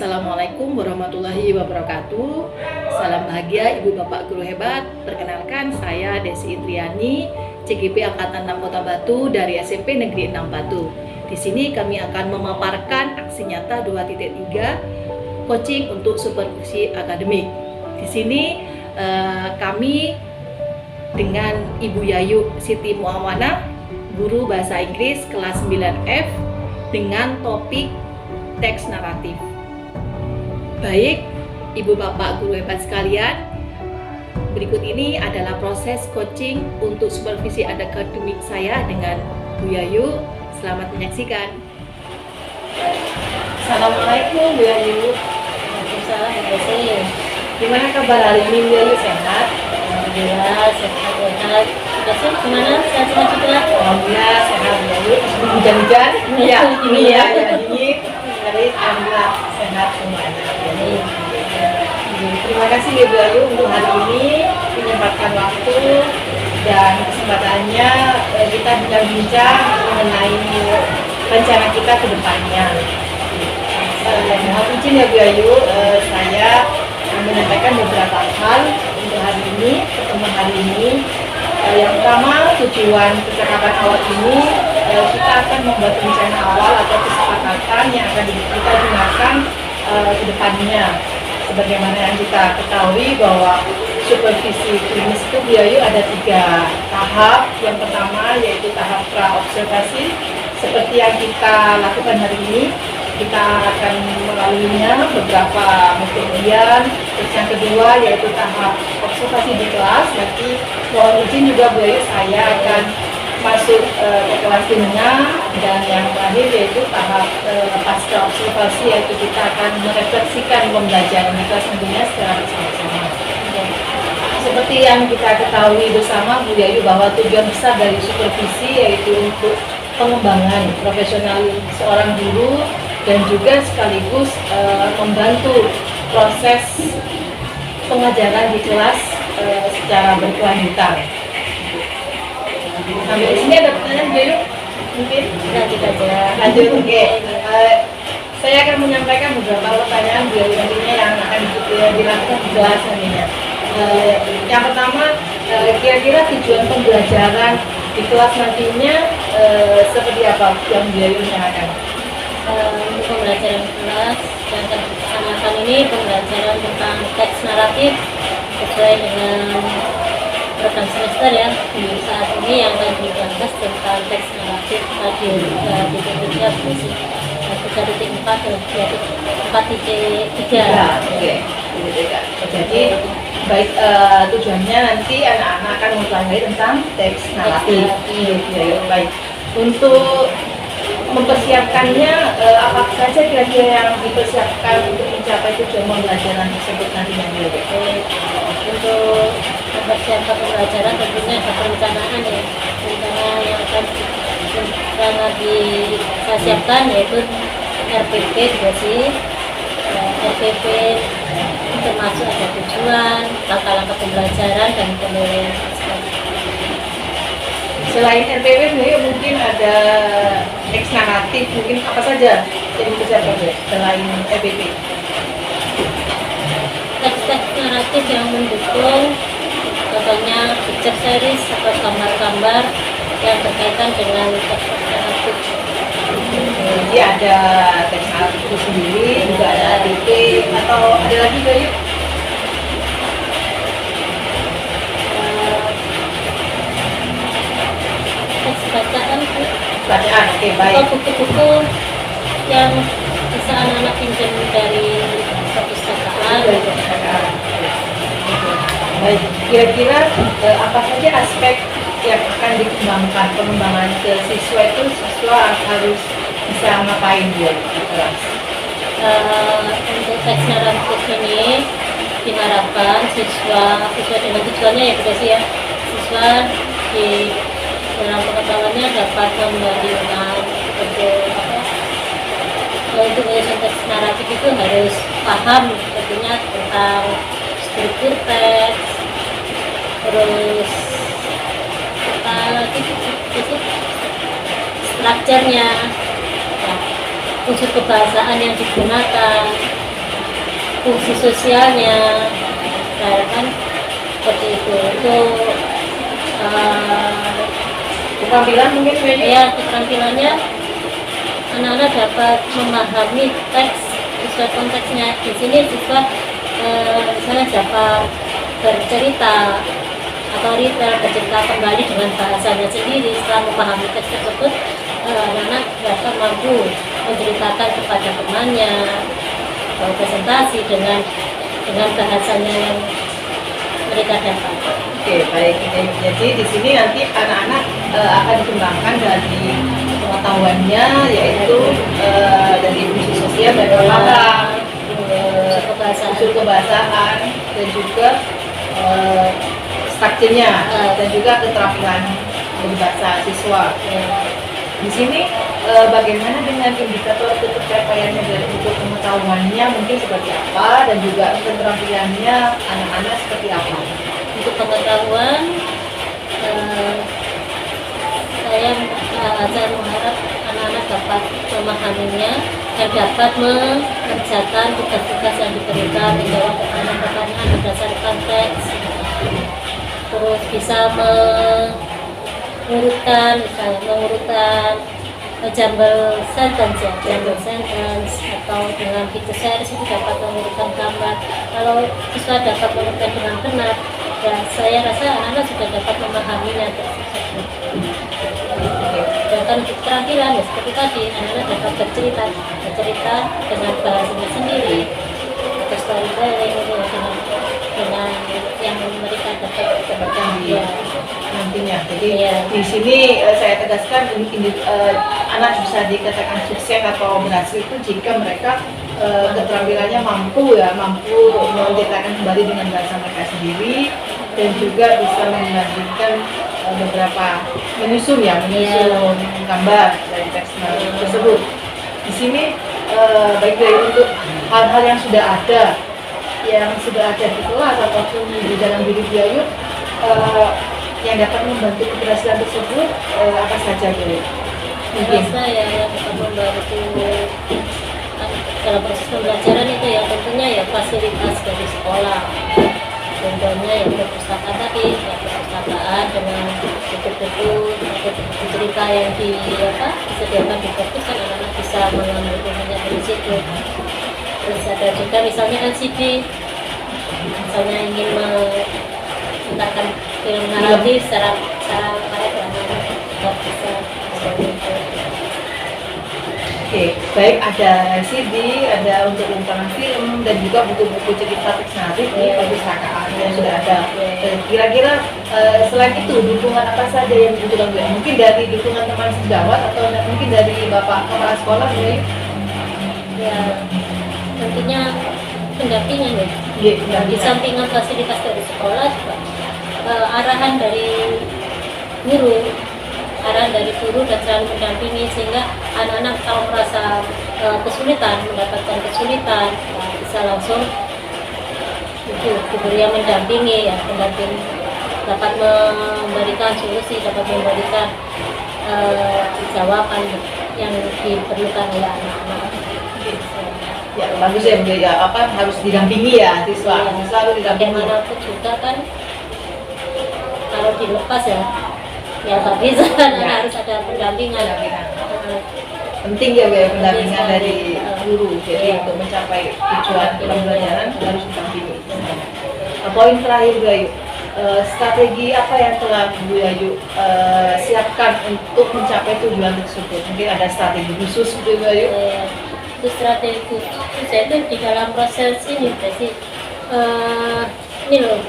Assalamualaikum warahmatullahi wabarakatuh. Salam bahagia Ibu Bapak Guru Hebat. Perkenalkan, saya Desi Indriani, CGP Angkatan 6 Kota Batu dari SMP Negeri 6 Batu. Di sini kami akan memaparkan aksi nyata 2.3 coaching untuk supervisi akademik. Di sini kami dengan Ibu Yayu Siti Muawana, guru bahasa Inggris kelas 9F dengan topik teks naratif. Baik, Ibu Bapak Guru Hebat sekalian, berikut ini adalah proses coaching untuk supervisi akademik saya dengan Bu Yayu. Selamat menyaksikan. Assalamualaikum Bu Yayu. Waalaikumsalam Bu Desi. Gimana kabar hari ini Bu Yayu, sehat? Alhamdulillah sehat. Desi gimana? Sehat juga? Alhamdulillah sehat Bu Yayu. Hujan-hujan? Ya, ini ya dingin. Hari alhamdulillah sehat semuanya. Terima kasih ya Bu Ayu untuk hari ini menyempatkan waktu dan kesempatannya kita bincang-bincang mengenai rencana kita ke depannya. Mohon izin ya Bu Ayu, saya menyampaikan beberapa hal untuk hari ini, pertemuan hari ini. Yang pertama, tujuan percakapan awal ini kita akan membuat rencana awal atau kesepakatan yang akan kita gunakan ke depannya. Sebagaimana yang kita ketahui bahwa supervisi klinis itu Bu Yayu ada 3 tahap. Yang pertama yaitu tahap pra-observasi, seperti yang kita lakukan hari ini. Kita akan melaluinya beberapa mungkin kemudian. Terus yang kedua yaitu tahap observasi di kelas. Nanti mohon izin juga Bu Yayu, saya akan masuk ke kelas timnya. Dan yang terakhir yaitu tahap pasca observasi, yaitu kita akan merefleksikan pembelajaran di kelas tentunya secara bersama-sama. Seperti yang kita ketahui bersama Bu Yayu bahwa tujuan besar dari supervisi yaitu untuk pengembangan profesional seorang guru dan juga sekaligus membantu proses pengajaran di kelas secara berkelanjutan. Sampai di sini ada pertanyaan Bu Yayu? Mungkin Lanjut aja. lanjut, oke. Saya akan menyampaikan beberapa pertanyaan Bu Yayu nantinya yang akan dilakukan di kelas nantinya. Yang pertama, kira-kira tujuan pembelajaran di kelas nantinya seperti apa yang Bu Yayu nyatakan? Untuk pembelajaran kelas yang akan kita laksanakan ini pembelajaran tentang teks naratif sesuai dengan program semester ya. Saat ini yang akan dibahas tentang teks naratif radio 3.3 versi 3.4 dan 4.3. Oke. Jadi baik, tujuannya nanti anak-anak akan mempelajari tentang teks naratif. Baik. Untuk mempersiapkannya, apa saja kira-kira yang dipersiapkan untuk mencapai tujuan pembelajaran tersebut nantinya? Untuk mempersiapkan pembelajaran tentunya ada perencanaan ya. Rencana yang akan saya siapkan yaitu RPP juga sih. RPP termasuk ada tujuan, langkah-langkah pembelajaran dan penilaian. Selain RPP, mungkin ada teks naratif, mungkin apa saja yang dipersiapkan selain RPP? Teks-teks naratif yang mendukung, contohnya picture series atau gambar-gambar yang berkaitan dengan teks naratif. Jadi ada teks naratif itu sendiri, juga ada DP, atau ada lagi Bu Yayu? Teks bacaan Bacaan, oke, baik. atau buku-buku yang bisa anak-anak pinjam dari perpustakaan. Baik, kira-kira apa saja aspek yang akan dikembangkan, pengembangan ke siswa itu, siswa harus bisa ngapain dia di kelas? Untuk teks naratif ini diharapkan siswa sesuai dengan tujuannya ya Bu Desi ya, siswa di dalam pengetahuannya dapat menggali ulang untuk menyusun teks naratif itu harus paham tentunya tentang struktur teks, terus apa lagi itu strukturnya, unsur kebahasaan yang digunakan, fungsi sosialnya, saya kan seperti itu. Keterampilan mungkin Bayu? Ya, keterampilannya anak-anak dapat memahami teks sesuai konteksnya. Di sini siswa misalnya dapat bercerita atau Rita bercerita kembali dengan bahasanya sendiri. Setelah memahami teks tersebut, anak-anak dapat mampu menceritakan kepada temannya atau presentasi dengan bahasanya yang mereka dapat. Oke, baik. Jadi di sini nanti anak-anak akan dikembangkan dari pengetahuannya, yaitu dari fungsi sosial dan orang, unsur kebahasaan, dan juga strukturnya, dan juga keterampilan berbahasa siswa. Di sini bagaimana dengan indikator pencapaiannya dari untuk pengetahuannya mungkin seperti apa, dan juga keterampilannya anak-anak seperti apa? Untuk pengetahuan, saya mengharap anak-anak dapat memahaminya dan dapat mengerjakan tugas-tugas yang diberikan, menjawab pertanyaan-pertanyaan berdasarkan teks, terus bisa mengurutkan jumble sentence atau dengan picture series itu dapat mengurutkan gambar. Kalau siswa dapat mengurutkan dengan benar, ya saya rasa anak-anak sudah dapat memahaminya tersebut. Dan untuk keterampilan ya seperti tadi, anak-anak dapat bercerita dengan bahasanya sendiri, atau storytelling itu dengan yang mereka dapat di nantinya. Jadi Iya. di sini saya tegaskan anak bisa dikatakan sukses atau berhasil itu jika mereka keterampilannya mampu menceritakan kembali dengan bahasa mereka sendiri, dan juga bisa membandingkan beberapa menyusun gambar dari teks tersebut. Di sini baik dari untuk hal-hal yang sudah ada di kelas ataupun di dalam diri Bayu yang dapat membantu keberhasilan tersebut apa saja Bu? Mungkin rasa ya yang dapat membantu dalam proses pembelajaran itu ya tentunya ya fasilitas dari sekolah, contohnya ya perpustakaan tadi, ya perpustakaan dengan buku-buku cerita yang disediakan di perpus, kan anak-anak bisa mengambil ilmunya dari situ. Terus ada juga misalnya LCD, misalnya ingin mengenalkan film naratif secara baik, anak-anak bisa itu. Oke, baik, ada LCD, ada untuk tontonan film, dan juga buku-buku cerita teks naratif di perpustakaan yang sudah ada. Kira-kira selain itu dukungan apa saja yang dibutuhkan Bu? Mungkin dari dukungan teman sejawat atau mungkin dari Bapak Kepala Sekolah Bu? Ya tentunya pendampingan ya. Iya, Di sampingan fasilitas dari sekolah juga arahan dari guru dan selalu mendampingi, sehingga anak-anak kalau merasa mendapatkan kesulitan bisa langsung guru yang mendampingi, pendamping dapat memberikan solusi, dapat memberikan jawaban yang diperlukan oleh anak-anak. Ya, bagus ya Bu, ya harus didampingi ya siswa harus didampingi. Bagaimanapun juga kan kalau dilepas ya nggak bisa, harus ada pendampingan. Penting ya Bu, ya, pendampingan Penting dari guru, jadi Iya. untuk mencapai tujuan pembelajaran harus didampingi. Poin terakhir Bu Ayu, strategi apa yang telah Bu Ayu siapkan untuk mencapai tujuan tersebut? Mungkin ada strategi khusus Bu Ayu? Itu strategi khusus itu di dalam proses ini berarti ini loh,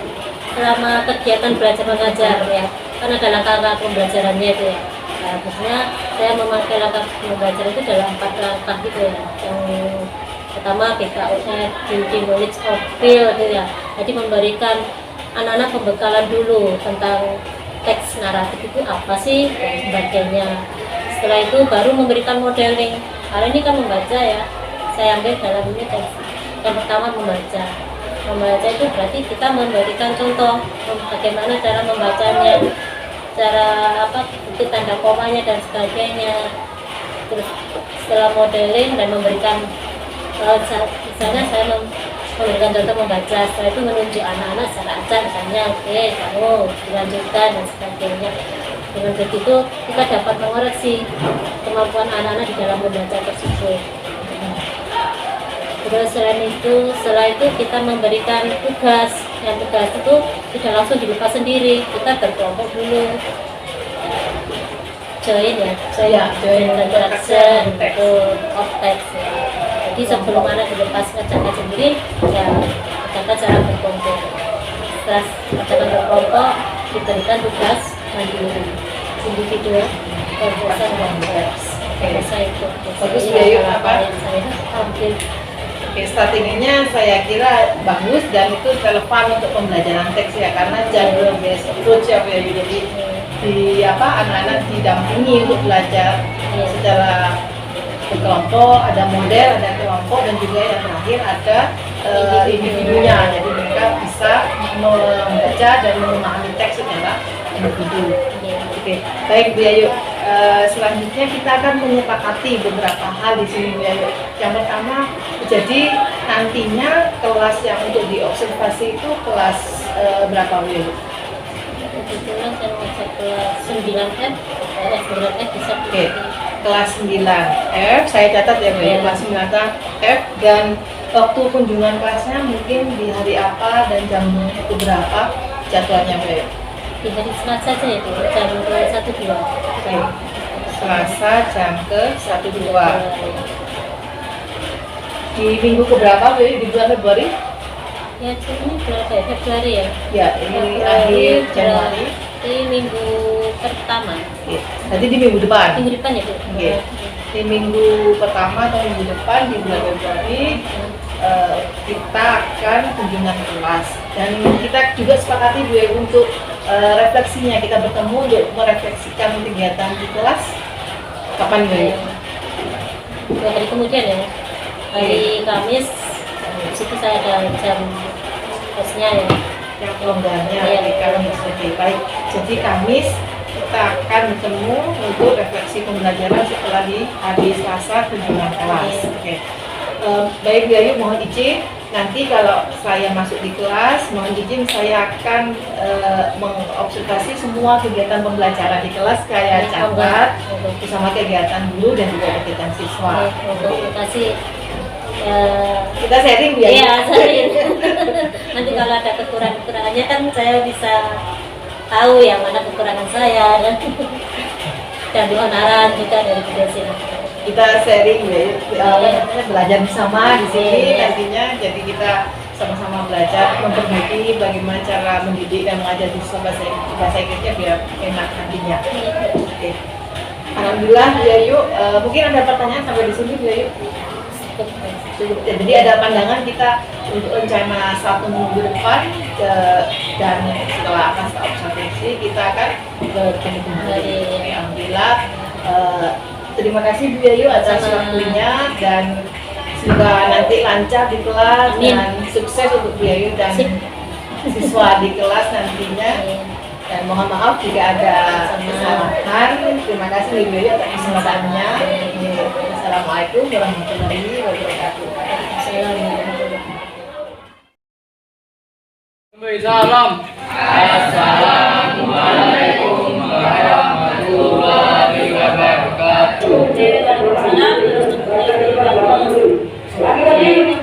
selama kegiatan belajar mengajar ya, kan ada langkah-langkah pembelajarannya itu ya. Nah, biasanya saya memakai langkah pembelajaran itu dalam 4 langkah gitu ya. Yang pertama BKUS, Building Knowledge of Field gitu ya. Jadi memberikan anak-anak pembekalan dulu tentang teks naratif itu apa sih dan sebagainya. Setelah itu baru memberikan modeling. Karena ini kan membaca ya, saya ambil dalam ini teks. Yang pertama membaca itu berarti kita memberikan contoh bagaimana cara membacanya, cara bukti tanda komanya dan sebagainya. Terus setelah modeling dan memberikan misalnya saya memberikan contoh membaca, setelah itu menunjuk anak-anak secara acak misalnya, oke kamu dilanjutkan dan sebagainya. Dengan begitu kita dapat mengoreksi kemampuan anak-anak di dalam membaca tersebut. Terus setelah itu kita memberikan tugas, yang tugas itu tidak langsung dibuka sendiri, kita berkelompok dulu, join interaction itu of text ya. Jadi sebelum anak dilepas kerjakan sendiri, ya kerjakan secara berkelompok. Setelah kerjakan berkelompok, diberikan tugas mandiri, individual, proposal dan teks. Saya itu. Bagus ya, apa yang saya ambil. Oke, strateginya saya kira bagus dan itu relevan untuk pembelajaran teks ya, karena jalur based approach ya Bu Yayu. Jadi di anak-anak didampingi untuk belajar secara berkelompok, ada model, ada kelompok, dan juga yang terakhir ada individunya. Jadi mereka bisa membaca dan memahami teks secara individu. Oke, baik Bu Yayu. Selanjutnya kita akan menyepakati beberapa hal di sini Bu Yayu. Yang pertama, jadi nantinya kelas yang untuk diobservasi itu kelas berapa Bu Yayu? Kebetulan saya masuk kelas 9F, 9F bisa. Oke, kelas 9F, saya catat ya Bu Yayu, kelas 9F, dan waktu kunjungan kelasnya mungkin di hari apa dan jam berapa jadwalnya Bu Yayu? Di hari Selasa saja itu jam ke 1-2. Oke, Selasa jam ke 1-2. Di minggu keberapa Bu Yayu, di bulan Februari? Ya, ini berapa ya? Februari ya? Ya, ini akhir Januari. Ini minggu pertama. Oke, nanti di minggu depan. Minggu depan ya, Bu? Oke. Di minggu pertama atau minggu depan di bulan Februari kita akan kunjungan kelas, dan kita juga sepakati Bu Yayu untuk refleksinya, kita bertemu untuk merefleksikan kegiatan di kelas. Kapan Bu Yayu? 2 hari kemudian ya, hari Kamis. Di situ saya ada jam tesnya ya. Yang longgarnya Iya. di Kamis. Oke, baik. Jadi Kamis kita akan bertemu untuk refleksi pembelajaran setelah di hari Selasa kunjungan kelas. Oke. Baik Bu Yayu, mohon izin nanti kalau saya masuk di kelas, mohon izin saya akan mengobservasi semua kegiatan pembelajaran di kelas, saya catat bersama kegiatan guru dan juga kegiatan siswa. Terima kasih. Kita sharing Bu Yayu. Iya, sharing. Nanti kalau ada kekurangannya kan saya bisa tahu yang mana kekurangan saya dan keonaran juga dari Bu Desi. Kita sharing ya, belajar bersama di sini nantinya, jadi kita sama-sama belajar memperbaiki bagaimana cara mendidik dan mengajar siswa bahasa Inggrisnya biar enak nantinya. Oke. Alhamdulillah Bu Yayu, mungkin ada pertanyaan sampai di sini Bu Yayu? Cukup. Jadi ada pandangan kita untuk rencana 1 minggu depan dan setelah pasca observasi kita akan bertemu kembali. Alhamdulillah. Terima kasih Bu Yayu atas waktunya, dan semoga nanti lancar di kelas. Amin. Dan sukses untuk Bu Yayu dan siswa di kelas nantinya. Dan mohon maaf jika ada kesalahan. Terima kasih Bu Yayu atas kesempatannya. Assalamualaikum warahmatullahi wabarakatuh. Salam. Assalamualaikum warahmatullahi wabarakatuh. Kalian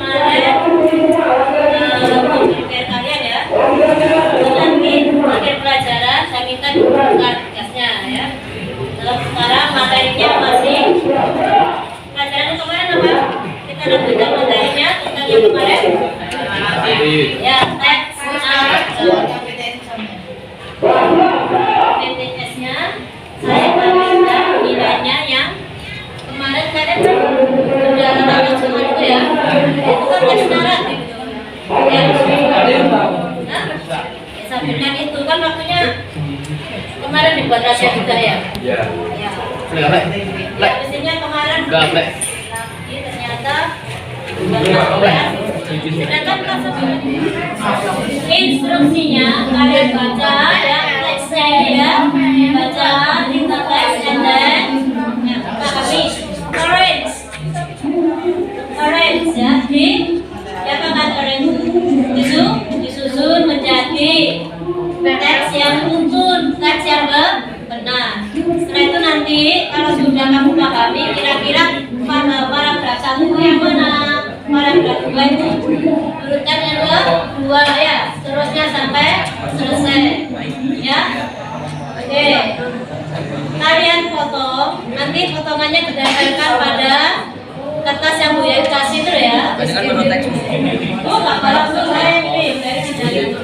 ya, nanti akhir pelajaran saya minta dibuka tugasnya ya. Sekarang materinya masih pelajaran kemarin apa? Kita lanjutkan materinya tentang yang kemarin. Ya, teks PTS-nya saya minta nilainya yang kemarin kalian sudah tanya cuma itu ya. Itu kan teks naratif itu. Ya, sampaikan itu kan waktunya kemarin dibuat rahasia juga ya. Ya. Ya. Lek. Mestinya kemarin Enggak, Lek. lagi ternyata instruksinya kalian baca ya, teksnya ya, baca tentang teks and then kami arrange ya, di ya kan arrange Bapak Ibu urutkan yang dua ya, seterusnya sampai selesai ya. Oke, kalian foto, nanti potongannya ditempelkan pada kertas yang Bu Yayu kasih itu ya. Oh, nggak apa-apa, saya ini dari sini.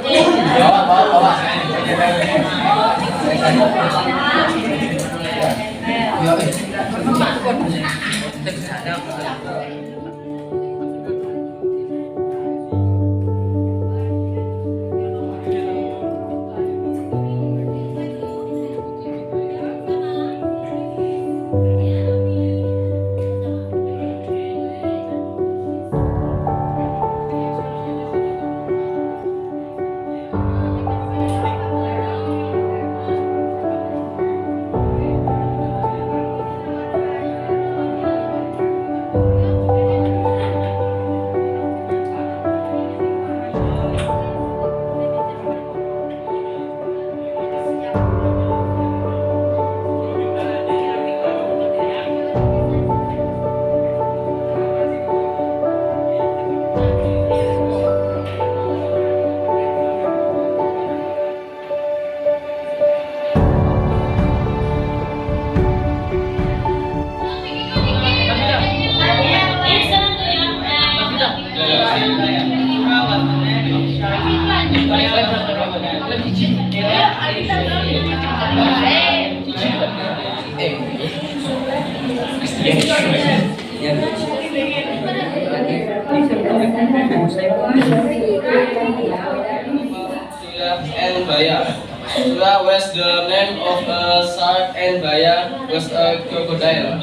And Baya. Surah was the name of a shark and Baya was a crocodile.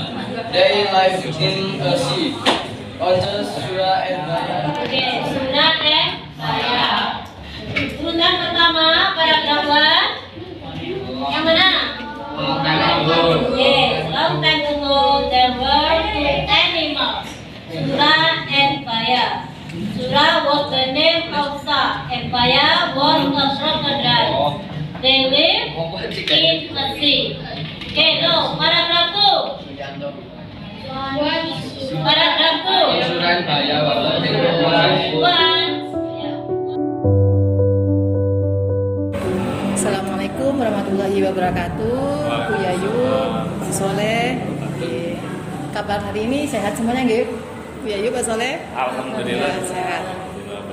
They lived in a sea. On the Surah and Baya. Oke, Surah and Baya. Urutan pertama paragraf 1. Yang mana? Yes, long time ago there were two animals, Surah and Baya. Surah was the name of shark and Baya was a crocodile. They live in a sea. Okay, no, paragraf 2. Paragraf 2. Surah and Baya. Assalamualaikum warahmatullahi wabarakatuh. Bu Yayu, Pak Soleh. Kabar hari ini sehat semuanya nggih? Bu Yayu, Pak Soleh? Alhamdulillah sehat.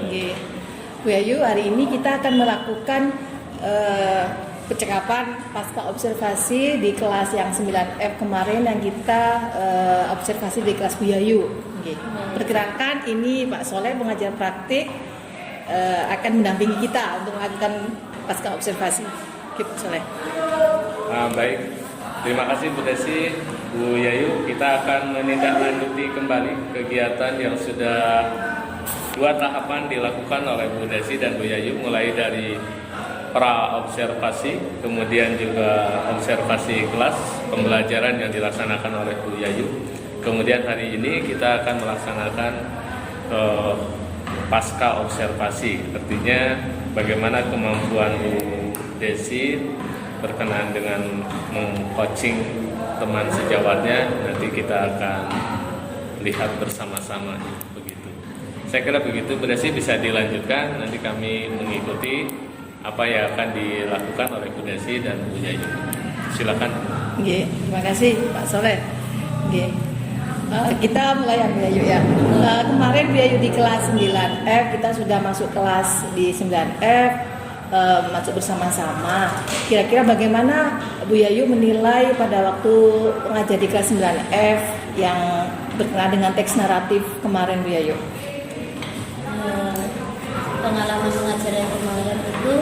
Nggih. Bu Yayu, hari ini kita akan melakukan percakapan pasca observasi di kelas yang 9F kemarin yang kita observasi di kelas Bu Yayu. Nggih. Perkirakan ini Pak Soleh pengajar praktik akan mendampingi kita untuk melakukan pasca observasi. Gitu, Soleh. Baik, terima kasih Bu Desi, Bu Yayu. Kita akan menindaklanjuti kembali kegiatan yang sudah 2 tahapan dilakukan oleh Bu Desi dan Bu Yayu, mulai dari pra-observasi, kemudian juga observasi kelas pembelajaran yang dilaksanakan oleh Bu Yayu. Kemudian hari ini kita akan melaksanakan pasca observasi, artinya bagaimana kemampuan Bu Desi berkenaan dengan meng-coaching teman sejawatnya, nanti kita akan lihat bersama-sama begitu. Saya kira begitu, Bu Desi bisa dilanjutkan, nanti kami mengikuti apa yang akan dilakukan oleh Bu Desi dan Bu Yayu. Silakan. Oke, terima kasih Pak Soleh. Oke. Kita mulai ya Bu Yayu ya. Kemarin Bu Yayu di kelas 9F, kita sudah masuk kelas di 9F, masuk bersama-sama. Kira-kira bagaimana Bu Yayu menilai pada waktu mengajar di kelas 9F yang berkenaan dengan teks naratif kemarin Bu Yayu? Pengalaman mengajar yang kemarin itu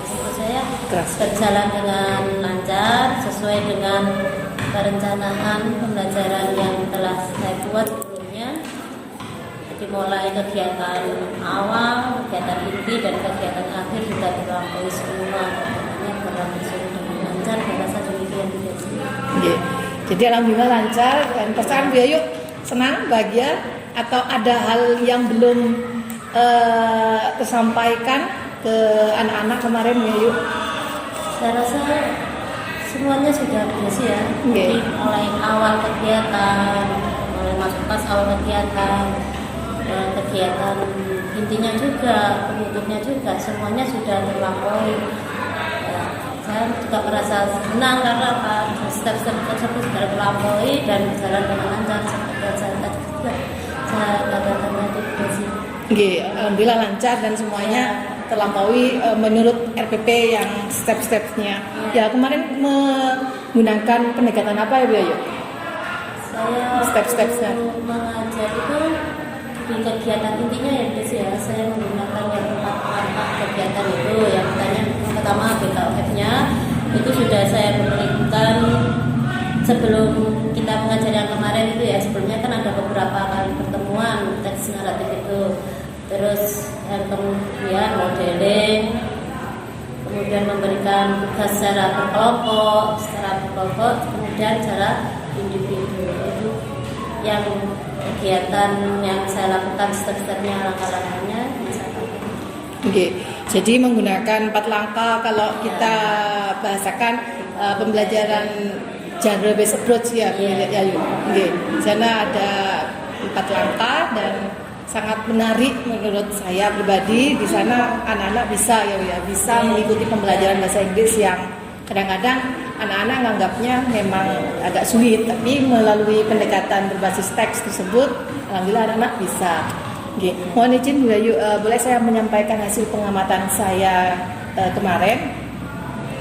menurut saya Keras. berjalan dengan lancar sesuai dengan perencanaan pembelajaran yang telah saya buat sebelumnya. Jadi mulai kegiatan awal, kegiatan inti dan kegiatan akhir sudah dilampaui semua. Makanya berlangsung dengan lancar. Saya rasa demikian Bu Desi. Oke. Jadi alhamdulillah lancar. Dan perasaan Bu Yayu senang, bahagia, atau ada hal yang belum tersampaikan ke anak-anak kemarin Bu Yayu? Saya rasa semuanya sudah beres ya. Jadi mulai awal kegiatan, mulai masuk pas awal kegiatan, kegiatan intinya juga, penutupnya juga, semuanya sudah terlampaui. Ya, saya juga merasa senang karena step-step tersebut sudah terlampaui dan berjalan dengan lancar seperti yang saya katakan tadi. Oke, alhamdulillah lancar dan semuanya terlampaui menurut RPP yang step-stepnya. Ya, kemarin menggunakan pendekatan apa ya Bu Ayu? Saya Step-stepnya. mengajar itu di kegiatan intinya ya guys ya, saya menggunakan yang 4 langkah kegiatan itu. Yang pertama BKF-nya itu sudah saya berikan sebelum kita mengajar yang kemarin itu ya. Sebelumnya kan ada beberapa kali pertemuan teks naratif itu. Terus yang kemudian modeling, kemudian memberikan tugas secara berkelompok, kemudian secara individu. Itu yang kegiatan yang saya lakukan step-stepnya, langkah-langkahnya. Oke, jadi menggunakan 4 langkah kalau kita bahasakan pembelajaran genre based approach ya Bu Ayu. Oke, di sana ada 4 langkah dan sangat menarik menurut saya pribadi. Di sana anak-anak bisa bisa mengikuti pembelajaran bahasa Inggris yang kadang-kadang anak-anak menganggapnya memang agak sulit, tapi melalui pendekatan berbasis teks tersebut, alhamdulillah anak-anak bisa. Oke, mohon izin Bu Ayu, boleh saya menyampaikan hasil pengamatan saya kemarin.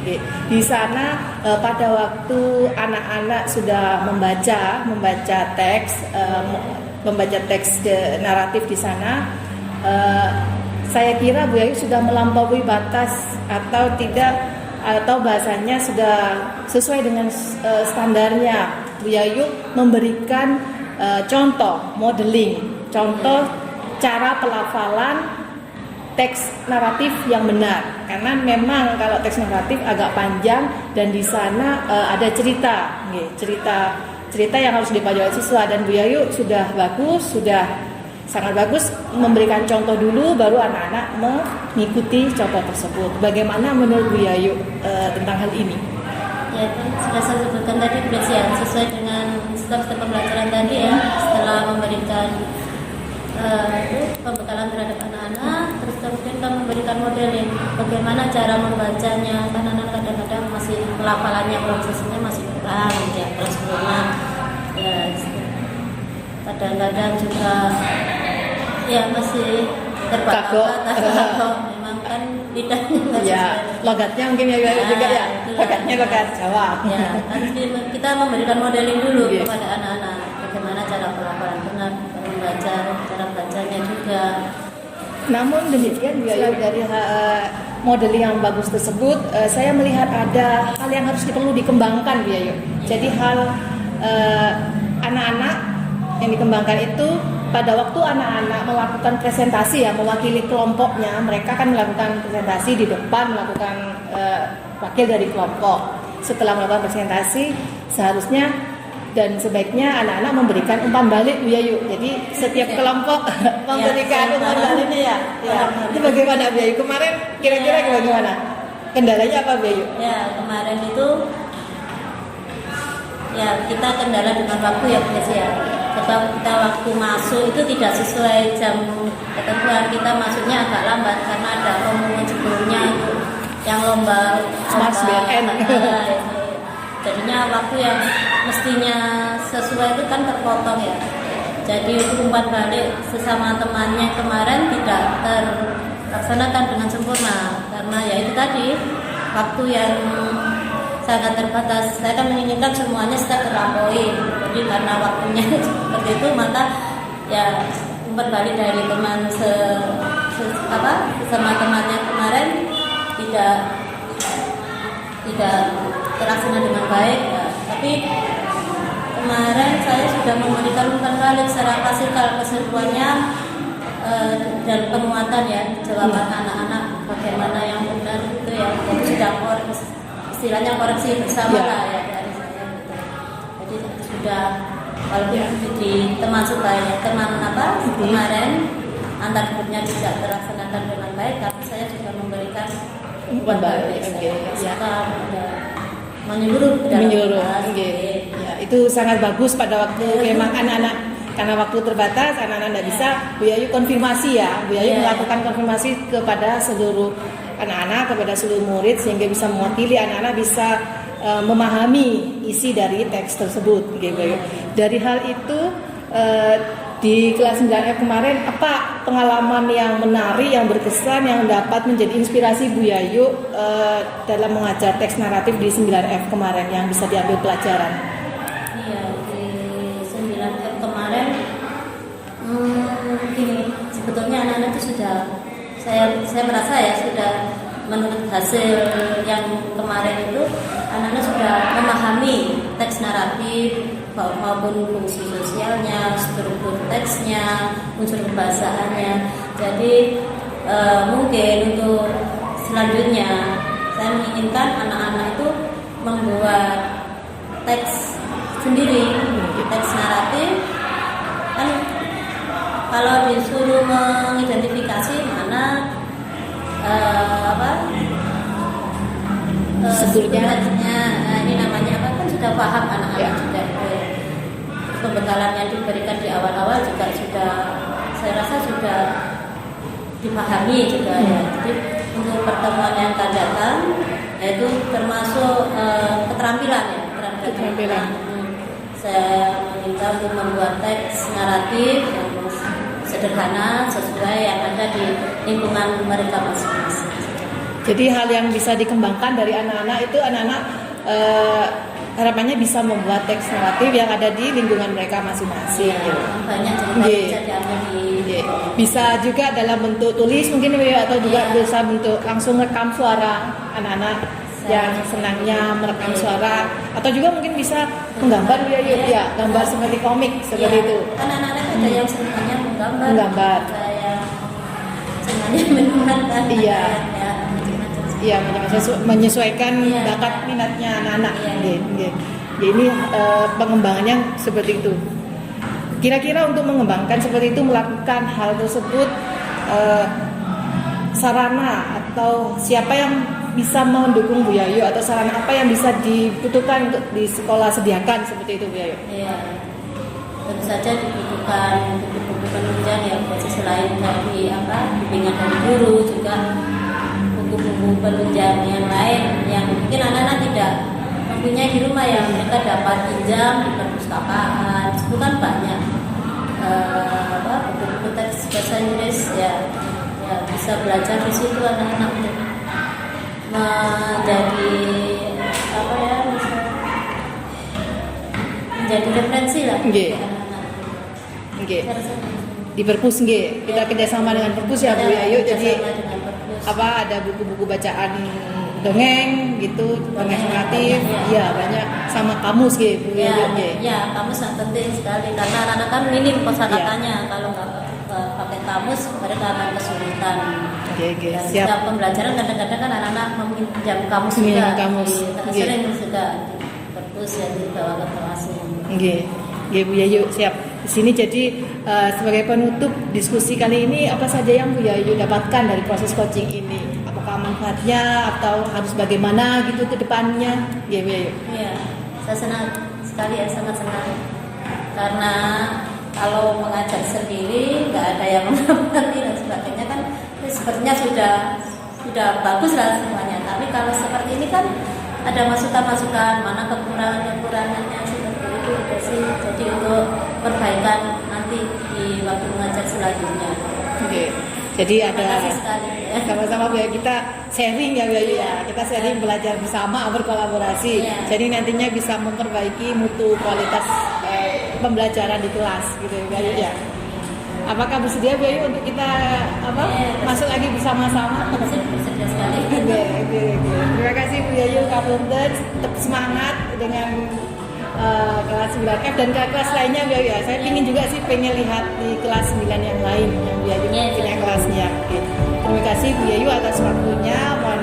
Oke, di sana pada waktu anak-anak sudah membaca teks naratif di sana, saya kira Bu Ayu sudah melampaui batas atau tidak, atau bahasanya sudah sesuai dengan standarnya. Bu Ayu memberikan contoh contoh cara pelafalan teks naratif yang benar, karena memang kalau teks naratif agak panjang dan di sana ada cerita yang harus dipelajari siswa, dan Bu Ayu sudah sangat bagus memberikan contoh dulu, baru anak-anak mengikuti contoh tersebut. Bagaimana menurut Bu Ayu tentang hal ini? Ya, kan sudah saya sebutkan tadi ya, sesuai dengan step-step pembelajaran tadi ya. Setelah memberikan pembekalan terhadap anak-anak, terus kemudian kita memberikan modeling bagaimana cara membacanya, karena anak-anak kadang-kadang masih pelafalannya, prosesnya masih kurang ya, kelas 6 ya, kadang-kadang juga ya masih terbata-bata. Memang kan lidahnya nggak ya, logatnya mungkin ya juga ya, logatnya logat Jawa ya. Harus kita memberikan modeling dulu kepada anak-anak bagaimana cara pelafalan benar, membaca, cara bacanya juga. Namun demikian dari modeling yang bagus tersebut, saya melihat ada hal yang harus perlu dikembangkan Bu Ayu. Jadi hal anak-anak yang dikembangkan itu pada waktu anak-anak melakukan presentasi ya, mewakili kelompoknya, mereka kan melakukan presentasi di depan, melakukan wakil dari kelompok. Setelah melakukan presentasi, seharusnya dan sebaiknya anak-anak memberikan umpan balik Bu Ayu. Jadi setiap kelompok memberikan umpan baliknya ya. Itu bagaimana Bu Ayu? Kemarin kira-kira bagaimana? Kendalanya apa Bu Ayu? Ya, kemarin itu ya kita kendala dengan waktu ya guys ya. Sebab kita waktu masuk itu tidak sesuai jam ketentuan, kita masuknya agak lambat karena ada rombongan sebelumnya yang lomba Smart BNN. Jadinya waktu yang mestinya sesuai itu kan terpotong ya. Jadi umpan balik sesama temannya kemarin tidak terlaksanakan dengan sempurna karena ya itu tadi waktu yang sangat terbatas. Saya kan menginginkan semuanya sudah terlampaui. Jadi karena waktunya seperti itu, maka ya umpan balik dari teman sesama temannya kemarin tidak terlaksana dengan baik ya. Tapi kemarin saya sudah memberikan umpan balik secara klasikal keseruannya dan penguatan ya jawaban anak-anak bagaimana yang benar itu ya. Jadi sudah istilahnya koreksi bersama lah ya dari saya gitu. Jadi sudah walaupun di teman kemarin antar grupnya tidak terlaksanakan dengan baik, tapi saya juga memberikan umpan balik. Menyeluruh. Ya, itu sangat bagus pada waktu memang anak-anak karena waktu terbatas, anak-anak tidak bisa, Bu Yayu konfirmasi ya, Bu Yayu melakukan konfirmasi kepada seluruh anak-anak, kepada seluruh murid sehingga bisa mewakili anak-anak bisa memahami isi dari teks tersebut, gitu Bu Yayu. Dari hal itu di kelas 9F kemarin apa pengalaman yang menarik, yang berkesan, yang dapat menjadi inspirasi Bu Yayu dalam mengajar teks naratif di 9F kemarin yang bisa diambil pelajaran? Iya, di 9F kemarin gini, sebetulnya anak-anak itu sudah saya merasa ya sudah menurut hasil yang kemarin itu anak-anak sudah memahami teks naratif maupun fungsi sosialnya, struktur teksnya, unsur kebahasaannya. Jadi mungkin untuk selanjutnya saya menginginkan anak-anak itu membuat teks sendiri, teks naratif. Kan kalau disuruh mengidentifikasi mana strukturnya, ini namanya apa kan sudah paham anak-anak juga. Pembekalan yang diberikan di awal-awal juga sudah, saya rasa sudah dipahami juga ya. Jadi untuk pertemuan yang akan datang, yaitu termasuk keterampilan ya, keterampilan. Saya meminta untuk membuat teks naratif yang sederhana sesuai yang ada di lingkungan mereka masing-masing. Jadi hal yang bisa dikembangkan dari anak-anak itu anak-anak harapannya bisa membuat teks naratif yang ada di lingkungan mereka masing-masing. Banyak cerita bisa diambil di bisa juga dalam bentuk tulis mungkin atau juga bisa bentuk langsung rekam suara anak-anak yang senangnya merekam suara, atau juga mungkin bisa menggambar ya, gambar seperti komik seperti itu. Anak-anak ada yang senangnya menggambar. Saya senangnya menuliskan. Iya, menyesuaikan bakat minatnya anak-anak. Ini pengembangannya seperti itu. Kira-kira untuk mengembangkan seperti itu, melakukan hal tersebut, sarana atau siapa yang bisa mendukung Bu Yayu, atau sarana apa yang bisa dibutuhkan untuk di sekolah sediakan seperti itu Bu Yayu? Iya, tentu saja dibutuhkan buku-buku penunjang ya, selain dari bimbingan dari guru, juga buku-buku penunjang yang lain yang mungkin anak-anak tidak mempunyai di rumah yang mereka dapat pinjam di perpustakaan. Itu kan banyak buku-buku teks bahasa Inggris ya bisa belajar di situ anak-anak untuk menjadi referensi lah. Di perpus kita kerjasama dengan perpus ya Bu Yayu. Jadi ada buku-buku bacaan dongeng gitu, dongeng naratif, ya banyak, sama kamus gitu Bu Yayu. Ya, kamus sangat penting sekali karena anak-anak kan minim kosakatanya. Kalau nggak pakai kamus mereka akan kesulitan. Dan setiap pembelajaran kadang-kadang kan anak-anak meminjam kamus juga. Sering juga di perpus yang dibawa ke kelas. Bu Yayu, siap. Di sini jadi sebagai penutup diskusi kali ini, apa saja yang Bu Yayu dapatkan dari proses coaching ini? Apakah manfaatnya atau harus bagaimana gitu ke depannya? Bu Yayu. Iya, saya senang sekali ya, sangat senang. Karena kalau mengajar sendiri nggak ada yang mengerti dan sebagainya kan sepertinya sudah bagus lah semuanya. Tapi kalau seperti ini kan ada masukan-masukan, mana kekurangan-kekurangannya seperti itu sih. Jadi untuk perbaikan nanti di waktu mengajar selanjutnya. Jadi ada sekali, ya. Sama-sama Bu Yayu, kita sharing ya Bu Yayu ya. Kita sharing, belajar bersama, berkolaborasi. Jadi nantinya bisa memperbaiki mutu kualitas pembelajaran di kelas gitu Bu Yayu ya. Apakah bersedia Bu Yayu untuk kita masuk lagi bersama-sama? Bersedia sekali. Terima kasih Bu Yayu, Kapolda, tetap semangat dengan kelas 9F dan kelas lainnya Bu Yayu ya. Saya pengen lihat di kelas 9 yang lain yang Bu Yayu punya kelasnya. Terima kasih Bu Yayu atas waktunya. Mohon